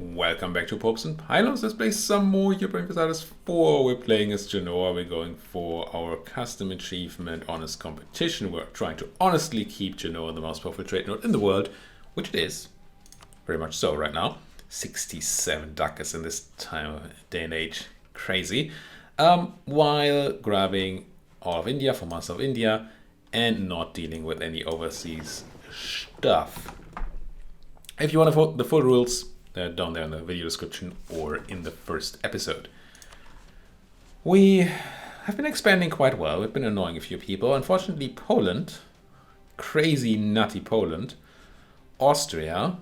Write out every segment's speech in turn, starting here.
Welcome back to Popes and Pylons. Let's play some more Europa Universalis 4. We're playing as Genoa. We're going for our custom achievement honest competition. We're trying to honestly keep Genoa the most powerful trade node in the world, which it is. Very much so right now. 67 ducats in this day and age. Crazy. While grabbing all of India for most of India and not dealing with any overseas stuff. If you want to vote the full rules, they're down there in the video description or in the first episode. We have been expanding quite well. We've been annoying a few people. Unfortunately, Poland, crazy nutty Poland, Austria,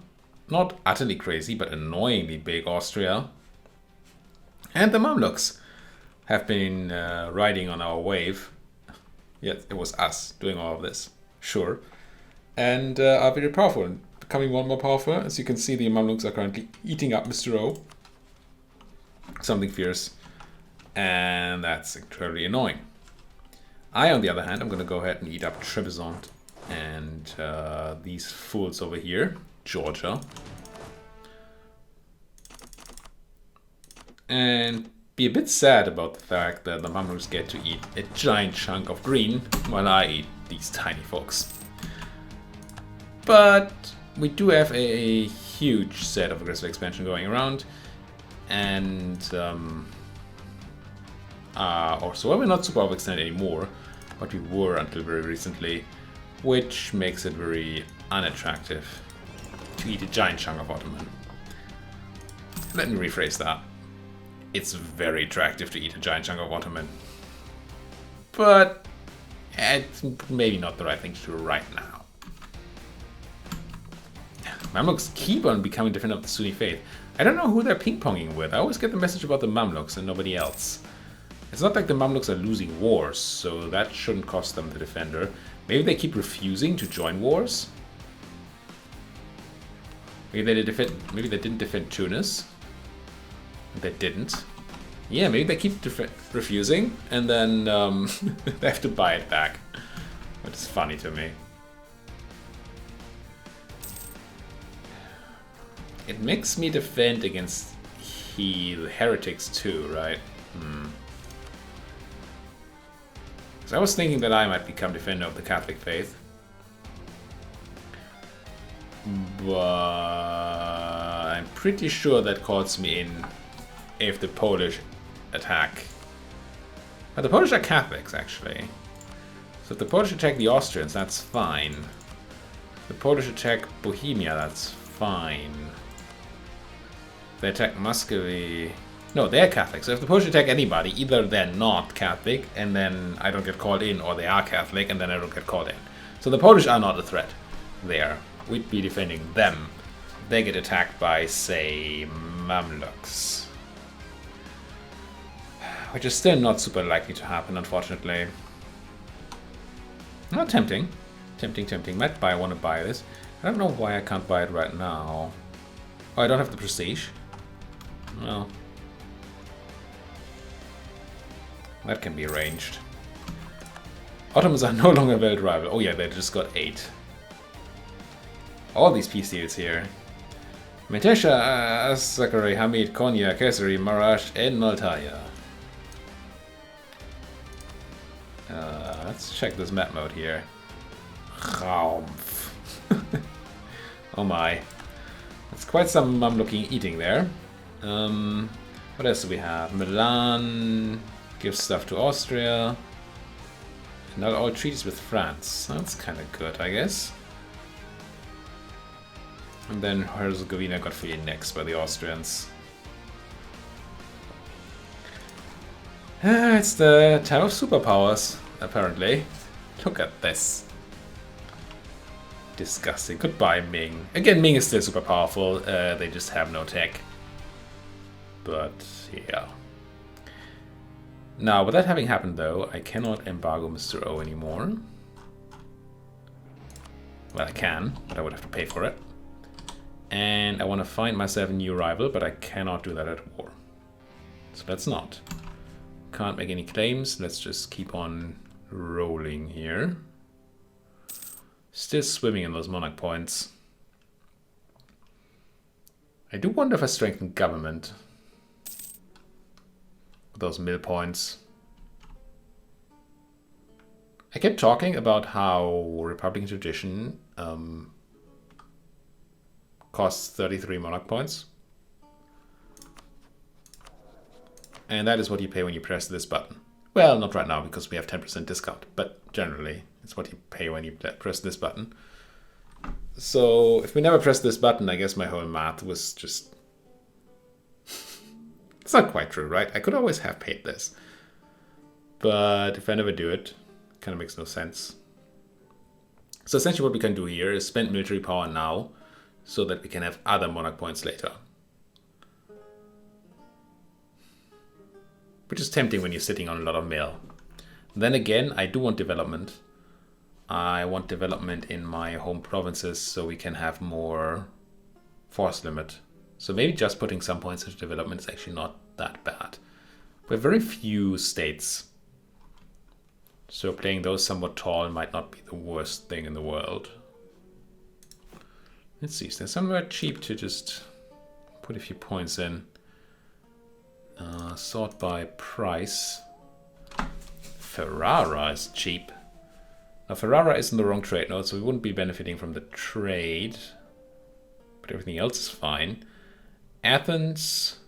not utterly crazy, but annoyingly big Austria, and the Mamluks have been riding on our wave. Yes, it was us doing all of this, sure, and are very powerful. Becoming more and more powerful. As you can see, the Mamluks are currently eating up Mr. O. Something fierce. And that's incredibly annoying. I, on the other hand, I'm going to go ahead and eat up Trebizond and these fools over here. Georgia. And be a bit sad about the fact that the Mamluks get to eat a giant chunk of green while I eat these tiny folks. But we do have a huge set of aggressive expansion going around, and also we're not super overextended anymore, but we were until very recently, which makes it very unattractive to eat a giant chunk of Ottoman. Let me rephrase that. It's very attractive to eat a giant chunk of Ottoman, but it's maybe not the right thing to do right now. Mamluks keep on becoming different of the Sunni faith. I don't know who they're ping-ponging with. I always get the message about the Mamluks and nobody else. It's not like the Mamluks are losing wars, so that shouldn't cost them the defender. Maybe they keep refusing to join wars? Maybe they didn't defend Tunis. They didn't. Yeah, maybe they keep refusing and then they have to buy it back. Which is funny to me. It makes me defend against the heretics too, right? So I was thinking that I might become defender of the Catholic faith. But I'm pretty sure that calls me in if the Polish attack. But the Polish are Catholics, actually. So if the Polish attack the Austrians, that's fine. If the Polish attack Bohemia, that's fine. They attack Muscovy. No, they're Catholic. So if the Polish attack anybody, either they're not Catholic and then I don't get called in, or they are Catholic and then I don't get called in. So the Polish are not a threat there. We'd be defending them. They get attacked by, say, Mamluks. Which is still not super likely to happen, unfortunately. Not tempting. Tempting. Might want to buy this. I don't know why I can't buy it right now. Oh, I don't have the prestige. Well, that can be arranged. Ottomans are no longer a valid rival. Oh yeah, they just got 8. All these peace deals here. Metesha, Sakkari, Hamid, Konya, Kesari, Marash, and Maltaya. Let's check this map mode here. Raumf. Oh my. That's quite some Mamluki eating there. What else do we have? Milan gives stuff to Austria. Not all treaties with France. That's kind of good, I guess. And then Herzegovina got free next by the Austrians. It's the time of superpowers, apparently. Look at this. Disgusting. Goodbye, Ming. Again, Ming is still super powerful. They just have no tech. But, yeah. Now, with that having happened, though, I cannot embargo Mr. O anymore. Well, I can, but I would have to pay for it. And I want to find myself a new rival, but I cannot do that at war. So let's not. Can't make any claims. Let's just keep on rolling here. Still swimming in those monarch points. I do wonder if I strengthen government with those mill points. I kept talking about how Republican tradition costs 33 monarch points. And that is what you pay when you press this button. Well, not right now because we have 10% discount, but generally it's what you pay when you press this button. So if we never press this button, I guess my whole math was just... It's not quite true, right? I could always have paid this. But if I never do it, it kind of makes no sense. So essentially what we can do here is spend military power now so that we can have other monarch points later. Which is tempting when you're sitting on a lot of mail. Then again, I do want development. I want development in my home provinces so we can have more force limit. So maybe just putting some points into development is actually not that bad. We have very few states. So playing those somewhat tall might not be the worst thing in the world. Let's see, is there somewhere cheap to just put a few points in? Sort by price. Ferrara is cheap. Now Ferrara is in the wrong trade node, so we wouldn't be benefiting from the trade. But everything else is fine. Athens.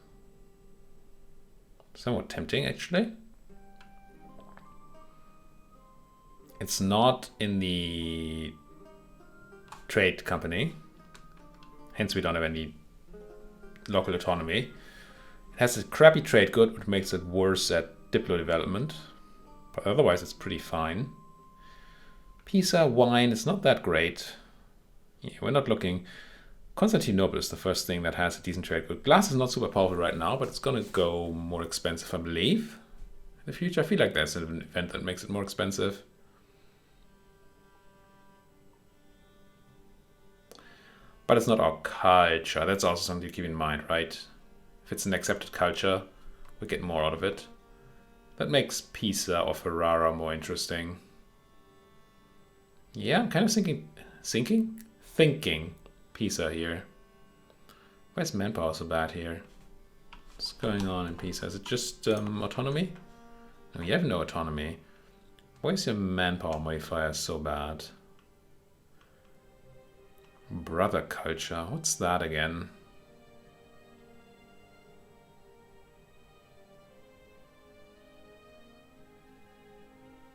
Somewhat tempting, actually. It's not in the trade company. Hence we don't have any local autonomy. It has a crappy trade good, which makes it worse at Diplo development. But otherwise it's pretty fine. Pisa, wine, it's not that great. Yeah, we're not looking... Constantinople is the first thing that has a decent trade good. Glass is not super powerful right now, but it's going to go more expensive, I believe. In the future, I feel like there's an event that makes it more expensive. But it's not our culture. That's also something to keep in mind, right? If it's an accepted culture, we get more out of it. That makes Pisa or Ferrara more interesting. Yeah, I'm kind of thinking Pisa here. Why is manpower so bad here? What's going on in Pisa? Is it just autonomy? No, you have no autonomy. Why is your manpower modifier so bad? Brother culture. What's that again?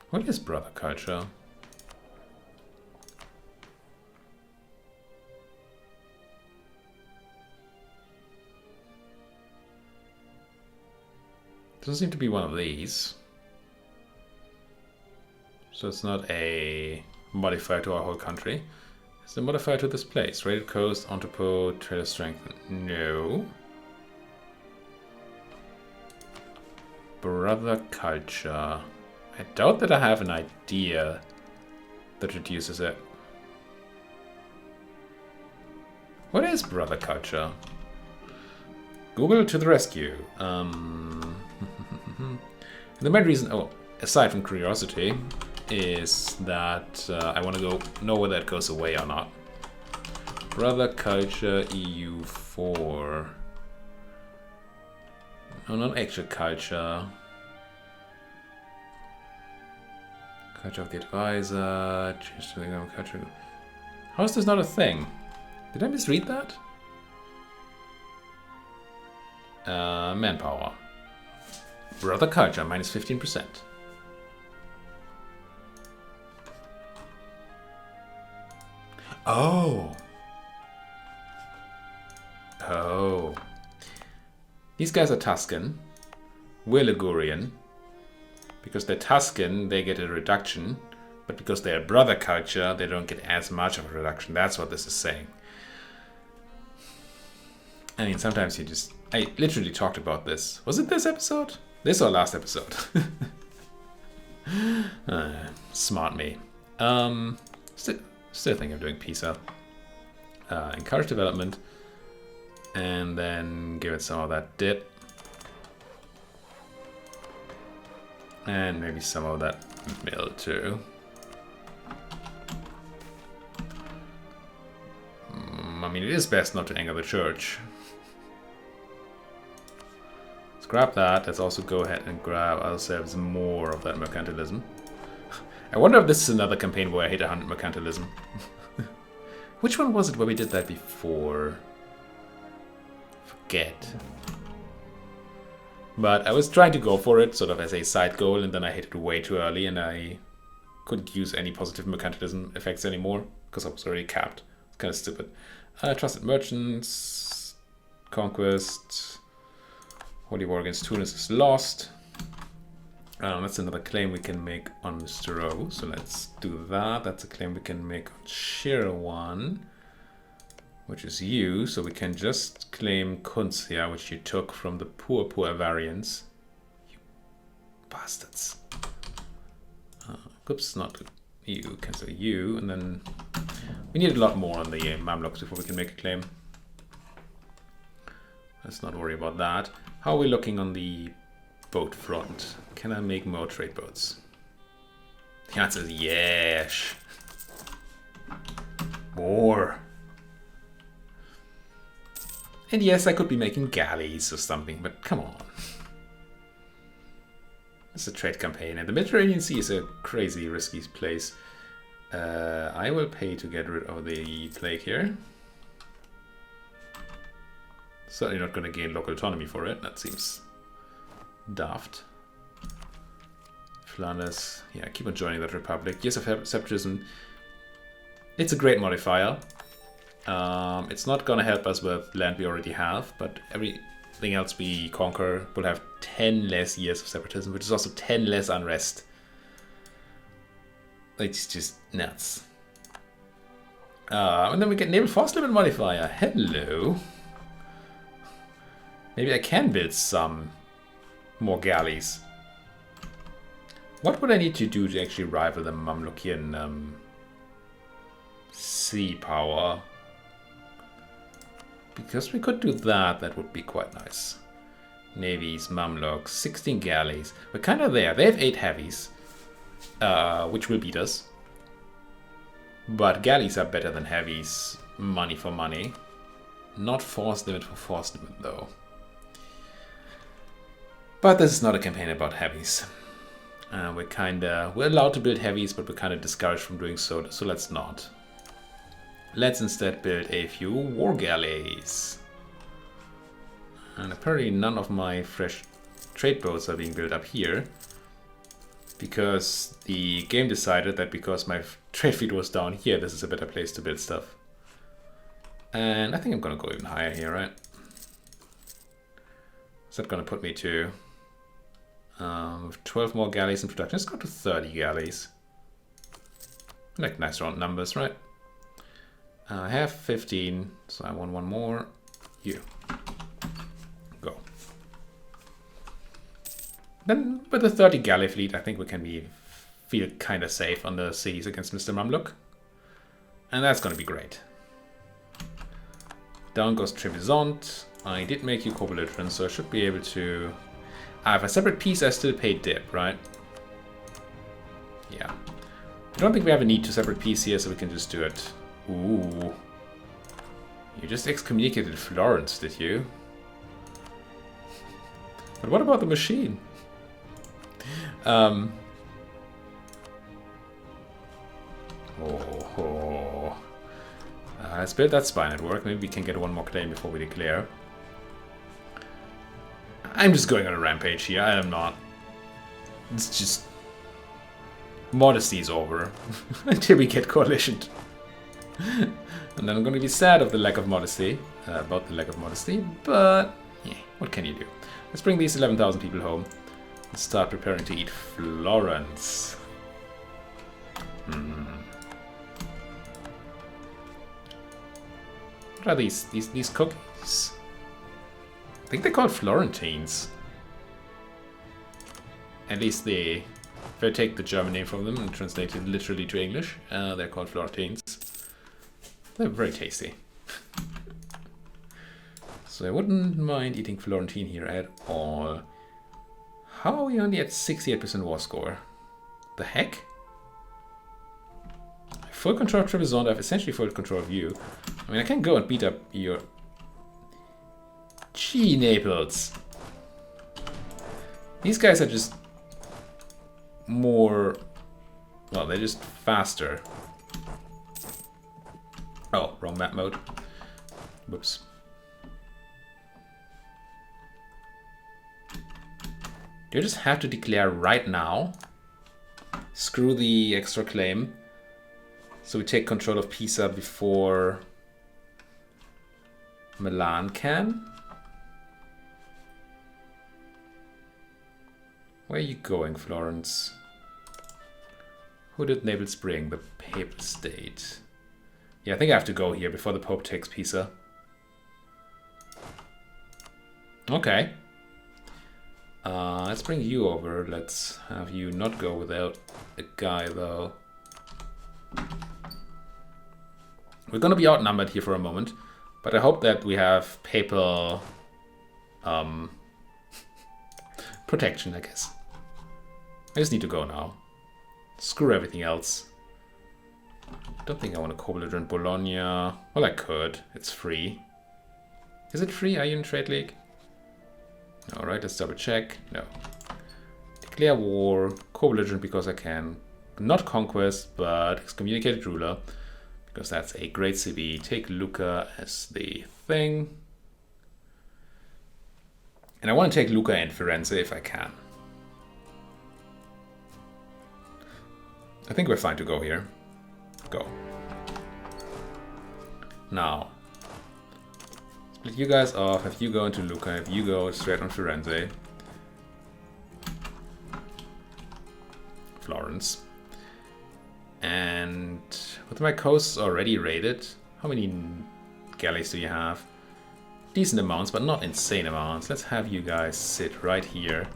What is brother culture? Doesn't seem to be one of these. So it's not a modifier to our whole country. It's the modifier to this place. Rated coast, entrepot, trader strength. No. Brother culture. I doubt that I have an idea that reduces it. What is brother culture? Google to the rescue. The main reason, aside from curiosity, is that I want to know whether it goes away or not. Brother culture EU4. No, not actual culture. Culture of the advisor. Change to the culture. How is this not a thing? Did I misread that? Manpower. Brother culture, minus 15%. Oh. Oh. These guys are Tuscan. We're Ligurian. Because they're Tuscan, they get a reduction. But because they're brother culture, they don't get as much of a reduction. That's what this is saying. I mean, sometimes you just... I literally talked about this. Was it this episode? This or last episode? Smart me. Still think I'm doing Pisa. Encourage development. And then give it some of that dip. And maybe some of that mill too. I mean, it is best not to anger the church. Let's grab that. Let's also go ahead and grab ourselves more of that mercantilism. I wonder if this is another campaign where I hit 100 mercantilism. Which one was it where we did that before? Forget. But I was trying to go for it sort of as a side goal, and then I hit it way too early, and I couldn't use any positive mercantilism effects anymore because I was already capped. It's kind of stupid. Trusted merchants, conquest, Holy War against Tunis is lost. That's another claim we can make on Mr. O, so let's do that. That's a claim we can make on Shirawan, which is you, so we can just claim Kuncia, which you took from the poor Avarians. You bastards. Oops, not you, cancel you, and then we need a lot more on the Mamluks before we can make a claim. Let's not worry about that. How are we looking on the boat front? Can I make more trade boats? The answer is yes. More. And yes, I could be making galleys or something, but come on. It's a trade campaign, and the Mediterranean Sea is a crazy risky place. I will pay to get rid of the plague here. Certainly not going to gain local autonomy for it. That seems daft. Flanders, yeah, keep on joining that republic. Years of separatism. It's a great modifier. It's not going to help us with land we already have, but everything else we conquer will have 10 less years of separatism, which is also 10 less unrest. It's just nuts. And then we get naval force limit modifier. Hello. Maybe I can build some more galleys. What would I need to do to actually rival the Mamlukian sea power? Because we could do that, that would be quite nice. Navies, Mamluks, 16 galleys. We're kind of there. They have 8 heavies, which will beat us. But galleys are better than heavies, money for money. Not force limit for force limit, though. But this is not a campaign about heavies. We're allowed to build heavies, but we're kind of discouraged from doing so, so let's not. Let's instead build a few war galleys. And apparently none of my fresh trade boats are being built up here, because the game decided that because my trade fleet was down here, this is a better place to build stuff. And I think I'm going to go even higher here, right? Is that going to put me to 12 more galleys in production? Let's go to 30 galleys. Like nice round numbers, right? I have 15, so I want one more. You. Go. Then with the 30 galley fleet, I think we can feel kind of safe on the seas against Mr. Mamluk. And that's going to be great. Down goes Trebizond. I did make you co-belligerent, so I should be able to... if I separate peace, I still pay dip, right? Yeah. I don't think we have a need to separate peace here, so we can just do it. Ooh. You just excommunicated Florence, did you? But what about the machine? Let's build that spy network. Maybe we can get one more claim before we declare. I'm just going on a rampage here. I am not. It's just... modesty is over. Until we get coalitioned. And then I'm going to be sad of the lack of modesty. About the lack of modesty. But, yeah, what can you do? Let's bring these 11,000 people home. And start preparing to eat Florence. What are these cookies? I think they're called Florentines. At least if I take the German name from them and translate it literally to English, they're called Florentines. They're very tasty. So I wouldn't mind eating Florentine here at all. How are we only at 68% war score? The heck? Full control of Trebizond, I have essentially full control of you. I mean, I can go and beat up your... Gee, Naples! These guys are just more... Well, they're just faster. Oh, wrong map mode. Whoops. Do you just have to declare right now? Screw the extra claim. So we take control of Pisa before Milan can? Where are you going, Florence? Who did Naples bring? The Papal State. Yeah, I think I have to go here before the Pope takes Pisa. Okay. Let's bring you over. Let's have you not go without a guy, though. We're gonna be outnumbered here for a moment, but I hope that we have papal protection, I guess. I just need to go now. Screw everything else. I don't think I want to co-belligerent Bologna. Well, I could. It's free. Is it free? Are you in Trade League? Alright, let's double check. No. Declare war. Co-belligerent because I can. Not conquest, but excommunicated ruler. Because that's a great city. Take Lucca as the thing. And I want to take Lucca and Firenze if I can. I think we're fine to go here. Go. Now. Split you guys off. If you go into Lucca, if you go straight on Firenze. Florence. And with my coasts already raided, how many galleys do you have? Decent amounts, but not insane amounts. Let's have you guys sit right here.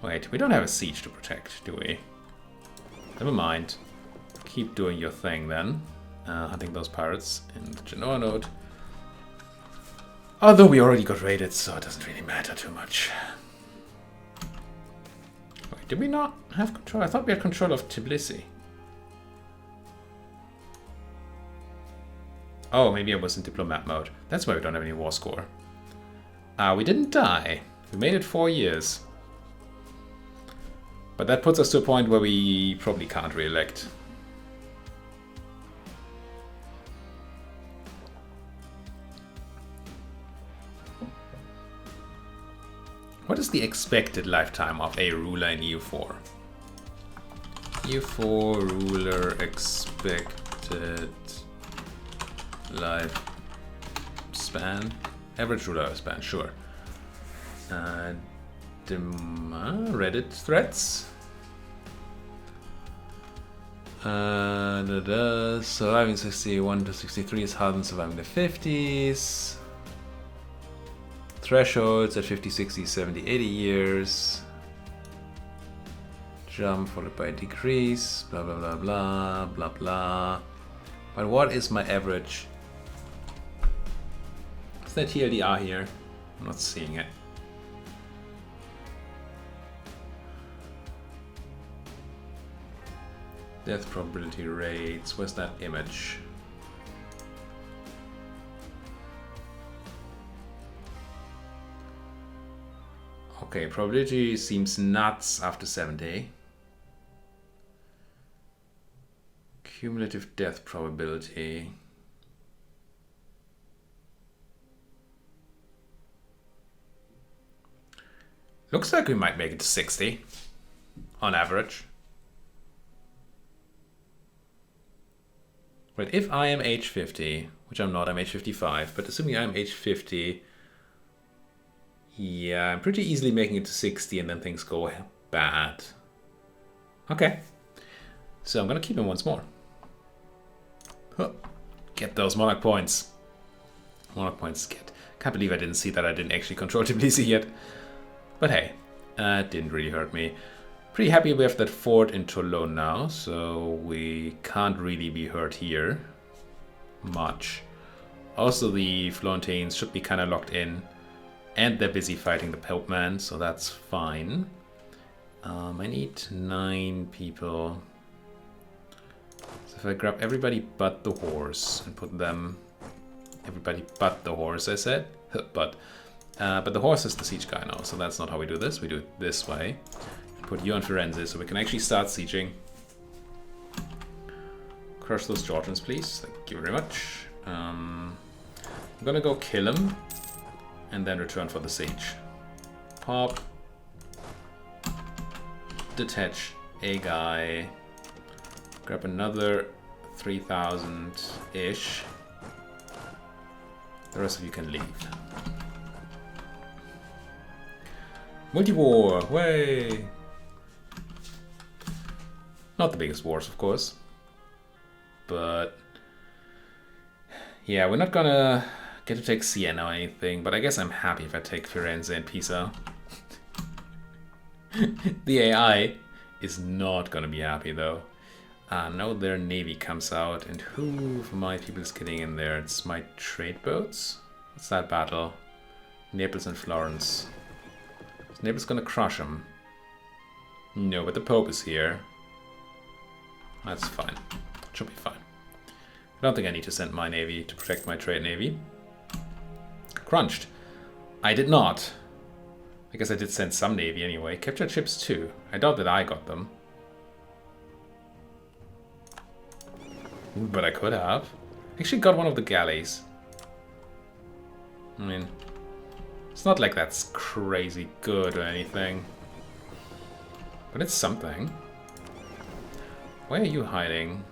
Wait, we don't have a siege to protect, do we? Never mind. Keep doing your thing then. Hunting those pirates in the Genoa node. Although we already got raided, so it doesn't really matter too much. Wait, did we not have control? I thought we had control of Tbilisi. Oh, maybe I was in diplomat mode. That's why we don't have any war score. We didn't die. We made it 4 years. But that puts us to a point where we probably can't re-elect. What is the expected lifetime of a ruler in EU4? EU4 ruler expected lifespan? Average ruler lifespan, sure. Reddit threats. Surviving 61 to 63 is harder than surviving the 50s. Thresholds at 50, 60, 70, 80 years. Jump followed by a decrease. Blah, blah, blah, blah, blah, blah. But what is my average? Is there TLDR here? I'm not seeing it. Death probability rates. Where's that image? Okay, probability seems nuts after 70. Cumulative death probability. Looks like we might make it to 60 on average. But if I am age 50, which I'm not, I'm age 55, but assuming I'm age 50, yeah, I'm pretty easily making it to 60 and then things go bad. Okay. So I'm gonna keep him once more. Huh. Get those monarch points. Monarch points get. Can't believe I didn't see that I didn't actually control Tbilisi yet. But hey, it didn't really hurt me. Pretty happy we have that fort in Toulon now, so we can't really be hurt here much. Also, the Florentines should be kind of locked in, and they're busy fighting the Pope man, so that's fine. I need 9 people. So if I grab everybody but the horse and put them... Everybody but the horse, I said. But But the horse is the siege guy now, so that's not how we do this. We do it this way. Put you on Firenze so we can actually start sieging. Crush those Georgians, please. Thank you very much. I'm gonna go kill him and then return for the siege. Pop. Detach a guy. Grab another 3,000-ish. The rest of you can leave. Multi-war! Way! Not the biggest wars, of course. But yeah, we're not gonna get to take Siena or anything, but I guess I'm happy if I take Firenze and Pisa. The AI is not gonna be happy though. Now their navy comes out, and who of my people is getting in there? It's my trade boats? What's that battle? Naples and Florence. Is Naples gonna crush them? No, but the Pope is here. That's fine. Should be fine. I don't think I need to send my navy to protect my trade navy. Crunched. I did not. I guess I did send some navy anyway. Captured ships too. I doubt that I got them. But I could have. Actually got one of the galleys. I mean, it's not like that's crazy good or anything. But it's something. Where are you hiding?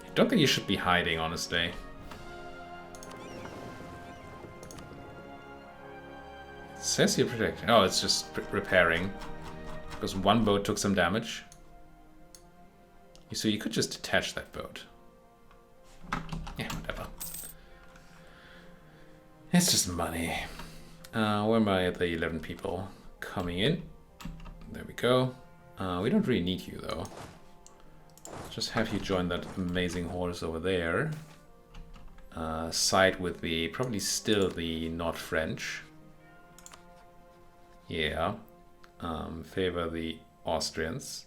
I don't think you should be hiding, honestly. It says you're protecting. Oh, it's just repairing. Because one boat took some damage. So you could just detach that boat. Yeah, whatever. It's just money. Where am I at the 11 people coming in? There we go. We don't really need you though. Just have you join that amazing horse over there. Side with the, probably still the not French. Yeah. Favor the Austrians.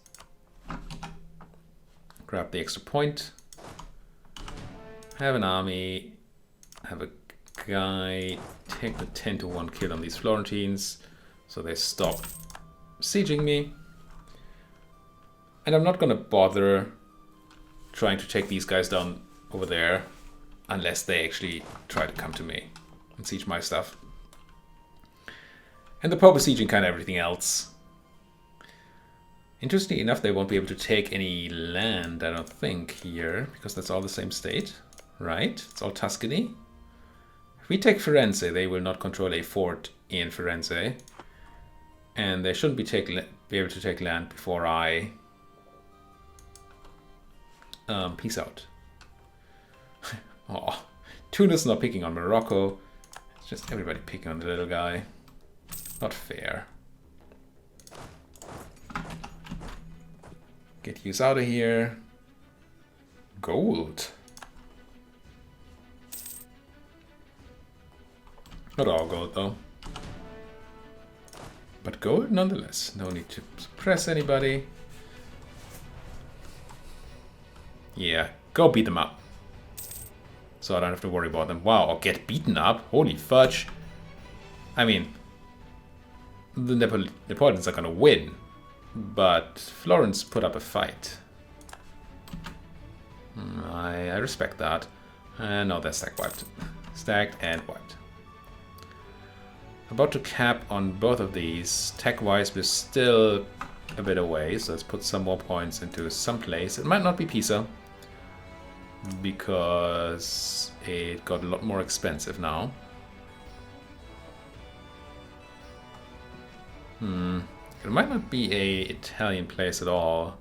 Grab the extra point. Have an army. Have a guy take the 10-1 kill on these Florentines, so they stop sieging me. And I'm not gonna bother trying to take these guys down over there unless they actually try to come to me and siege my stuff. And the Pope is sieging kind of everything else. Interestingly enough, they won't be able to take any land, I don't think, here, because that's all the same state, right? It's all Tuscany. If we take Firenze, they will not control a fort in Firenze. And they shouldn't be able to take land before I peace out. Oh, Tunis not picking on Morocco. It's just everybody picking on the little guy. Not fair. Get you out of here. Gold. Not all gold though. But gold nonetheless. No need to suppress anybody. Yeah, go beat them up. So I don't have to worry about them. Wow, or get beaten up? Holy fudge. I mean, the Napoleons are gonna win. But Florence put up a fight. I respect that. No, they're stack wiped. Stacked and wiped. About to cap on both of these. Tech-wise, we're still a bit away, so let's put some more points into some place. It might not be Pisa, because it got a lot more expensive now. It might not be a Italian place at all.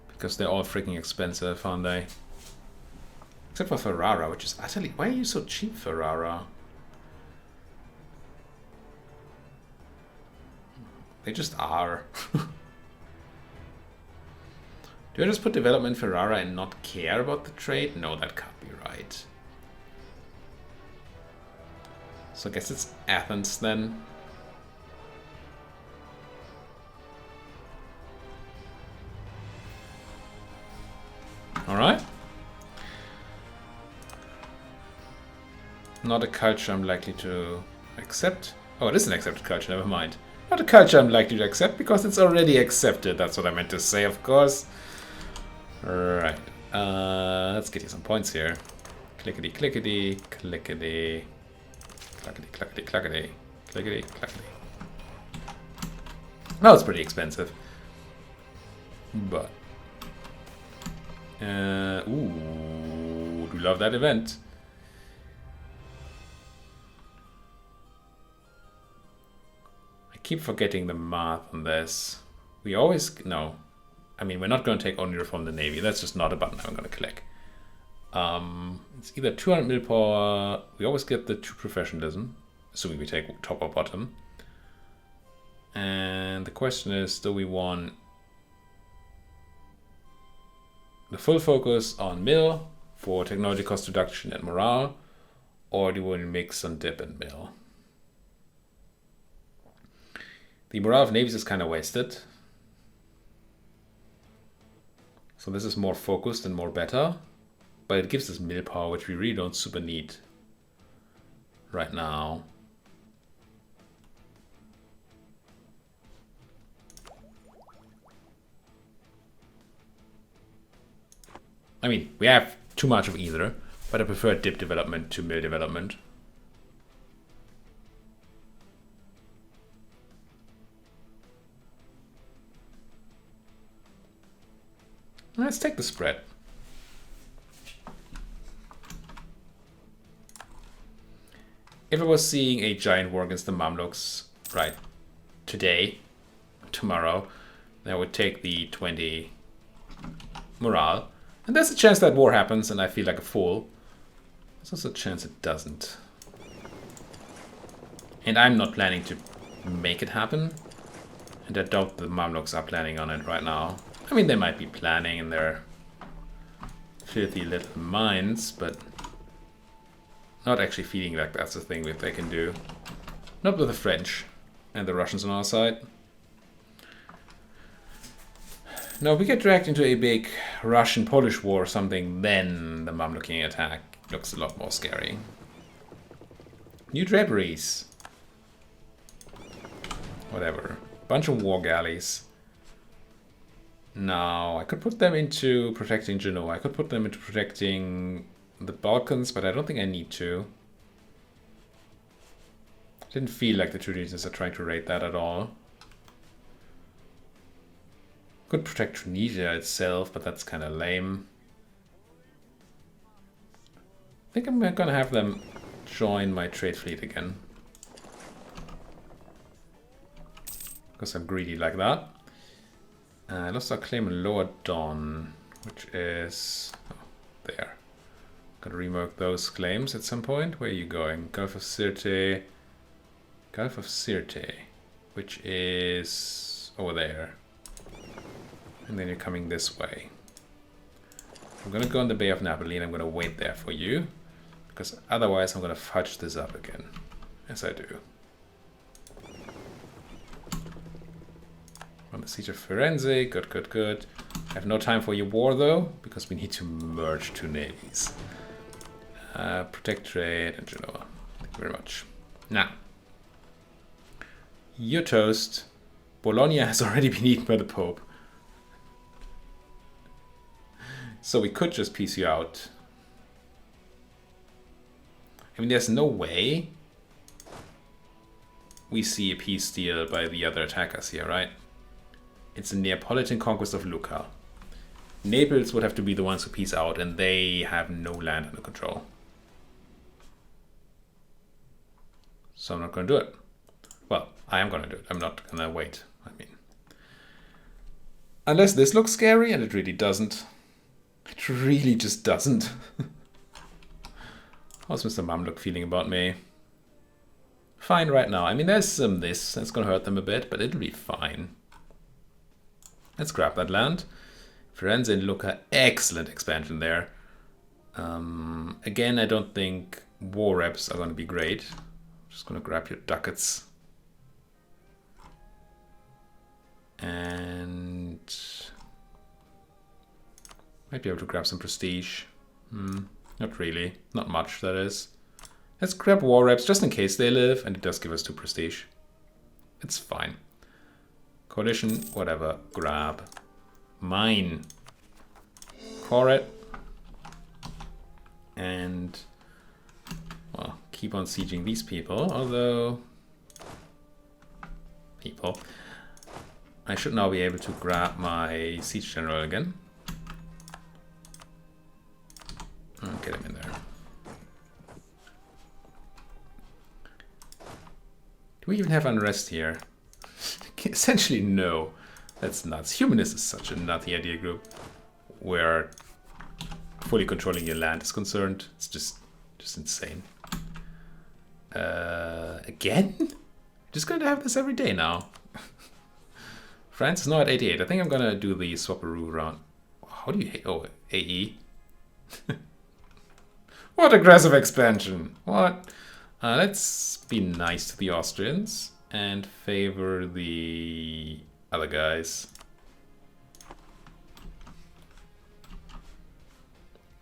Because they're all freaking expensive, aren't they? Except for Ferrara, which is utterly... Why are you so cheap, Ferrara? They just are. Do I just put development Ferrara and not care about the trade? No, that can't be right. So I guess it's Athens then. Alright. Not a culture I'm likely to accept. Oh, it is an accepted culture, never mind. Not a culture I'm likely to accept because it's already accepted. That's what I meant to say, of course. Right. Let's get you some points here. Clickety, clickety, clickety. Clackety, clackety, clackety. Clickety, clackety. No, it's pretty expensive. But. Ooh, do love that event. I keep forgetting the math on this. We always. No. I mean, we're not going to take only from the Navy. That's just not a button I'm going to click. It's either 200 mil power. We always get the 2 professionalism, assuming we take top or bottom. And the question is, do we want the full focus on mil for technology cost reduction and morale, or do we want to mix some dip and mil? The morale of navies is kind of wasted. So this is more focused and more better. But it gives us mil power, which we really don't super need right now. I mean, we have too much of either, but I prefer dip development to mil development. Let's take the spread. If I was seeing a giant war against the Mamluks, right, today, tomorrow, then I would take the 20 morale. And there's a chance that war happens and I feel like a fool. There's also a chance it doesn't. And I'm not planning to make it happen. And I doubt the Mamluks are planning on it right now. I mean, they might be planning in their filthy little minds, but not actually feeling like that's the thing that they can do. Not with the French and the Russians on our side. No, if we get dragged into a big Russian-Polish war or something, then the Mamluki attack looks a lot more scary. New draperies. Whatever. Bunch of war galleys. Now, I could put them into protecting Genoa. I could put them into protecting the Balkans, but I don't think I need to. Didn't feel like the Tunisians are trying to raid that at all. Could protect Tunisia itself, but that's kind of lame. I think I'm gonna have them join my trade fleet again. Because I'm greedy like that. I lost our claim on Lower Don, which is there. Gotta remark those claims at some point. Where are you going? Gulf of Sirte. Gulf of Sirte, which is over there. And then you're coming this way. I'm gonna go on the Bay of Napoli and I'm gonna wait there for you. Because otherwise I'm gonna fudge this up again. As I do. On the Siege of Firenze, good, good, good. I have no time for your war though, because we need to merge 2 navies. Protect trade and Genoa. Thank you very much. Now, you're toast. Bologna has already been eaten by the Pope. So we could just piece you out. I mean, there's no way we see a peace deal by the other attackers here, right? It's a Neapolitan conquest of Lucca. Naples would have to be the ones who peace out, and they have no land under control. So I'm not going to do it. Well, I am going to do it. I'm not going to wait. I mean, unless this looks scary, and it really doesn't. It really just doesn't. How's Mr. Mamluk feeling about me? Fine right now. I mean, there's some this. That's going to hurt them a bit, but it'll be fine. Let's grab that land. Firenze and Lucca, excellent expansion there. Again, I don't think war reps are going to be great. Just going to grab your ducats. And Might be able to grab some prestige. Not really. Not much, that is. Let's grab war reps just in case they live, and it does give us 2 prestige. It's fine. Coalition, whatever. Grab. Mine. Core it. And, well, keep on sieging these people, although... People. I should now be able to grab my siege general again. Get him in there. Do we even have unrest here? Essentially, no. That's nuts. Humanist is such a nutty idea group where fully controlling your land is concerned. It's just insane. Again? Just gonna have this every day now. France is now at 88. I think I'm gonna do the Swapperoo round. How do you hate? Oh, AE. What aggressive expansion! What? Let's be nice to the Austrians and favor the other guys.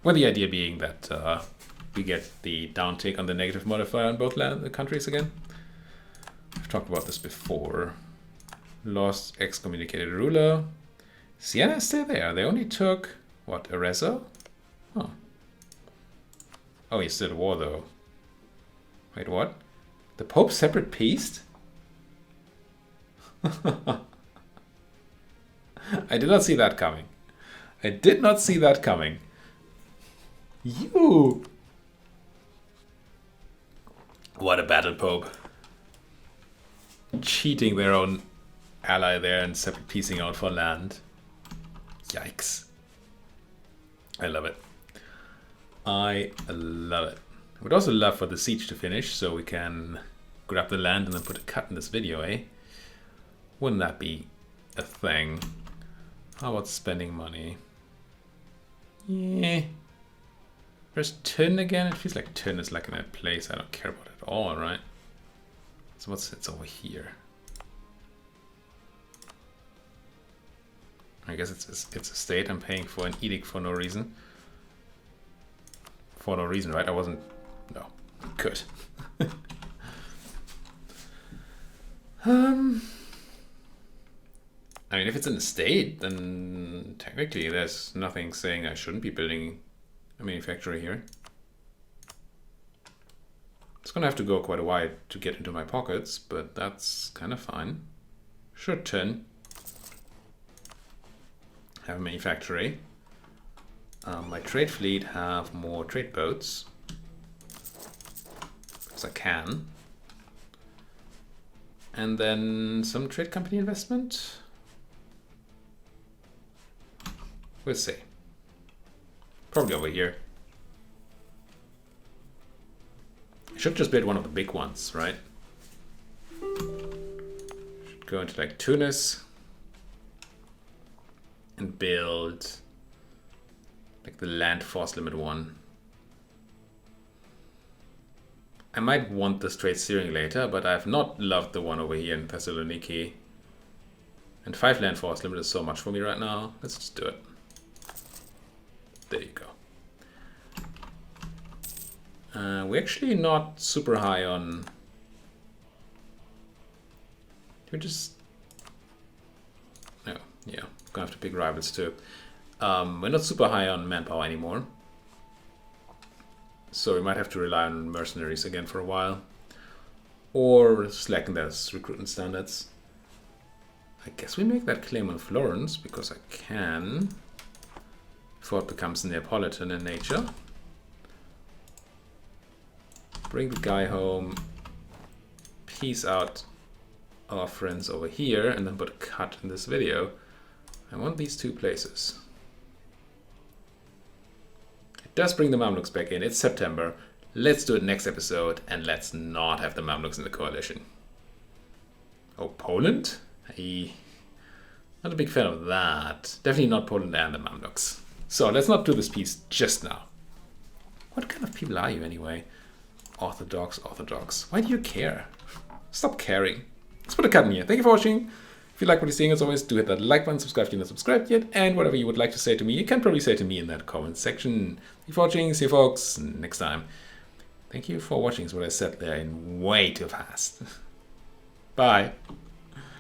With the idea being that we get the downtick on the negative modifier on both countries again. I've talked about this before. Lost excommunicated ruler. Siena is still there. They only took, what, Arezzo? Oh. Oh, he's still at war though. Wait, what? The Pope's separate priest? I did not see that coming. I did not see that coming. You! What a battle Pope. Cheating their own ally there and separate piecing out for land. Yikes. I love it. I love it. I would also love for the siege to finish so we can grab the land and then put a cut in this video, eh? Wouldn't that be a thing? How about spending money? Yeah. Where's Thun again? It feels like Thun is like in a place I don't care about at all, right? So it's over here. I guess it's a state. I'm paying for an edict for no reason. For no reason, right? I wasn't... No. Good. I mean, if it's in a state, then technically there's nothing saying I shouldn't be building a manufacturer here. It's gonna have to go quite a while to get into my pockets, but that's kind of fine. Sure, 10. Have a manufactory. My trade fleet have more trade boats. Because I can. And then some trade company investment. We'll see. Probably over here. I should just build one of the big ones, right? Should go into like Tunis and build like the land force limit one. I might want the straight steering later, but I've not loved the one over here in Thessaloniki. And 5 land force limit is so much for me right now. Let's just do it. There you go. We're actually not super high on... We just... Oh, yeah. Gonna have to pick rivals too. We're not super high on manpower anymore. So we might have to rely on mercenaries again for a while. Or slacken those recruitment standards. I guess we make that claim on Florence, because I can. Before it becomes Neapolitan in nature. Bring the guy home. Peace out our friends over here, and then put a cut in this video. I want these 2 places. It does bring the Mamluks back in. It's September. Let's do it next episode, and let's not have the Mamluks in the coalition. Oh, Poland? Hey, not a big fan of that. Definitely not Poland and the Mamluks. So let's not do this piece just now. What kind of people are you anyway? Orthodox. Why do you care? Stop caring. Let's put a cut in here. Thank you for watching. If you like what you're seeing, as always, do hit that like button, subscribe if you're not subscribed yet, and whatever you would like to say to me, you can probably say to me in that comment section. Thank you for watching. See you folks next time. Thank you for watching is what I said there in way too fast. Bye.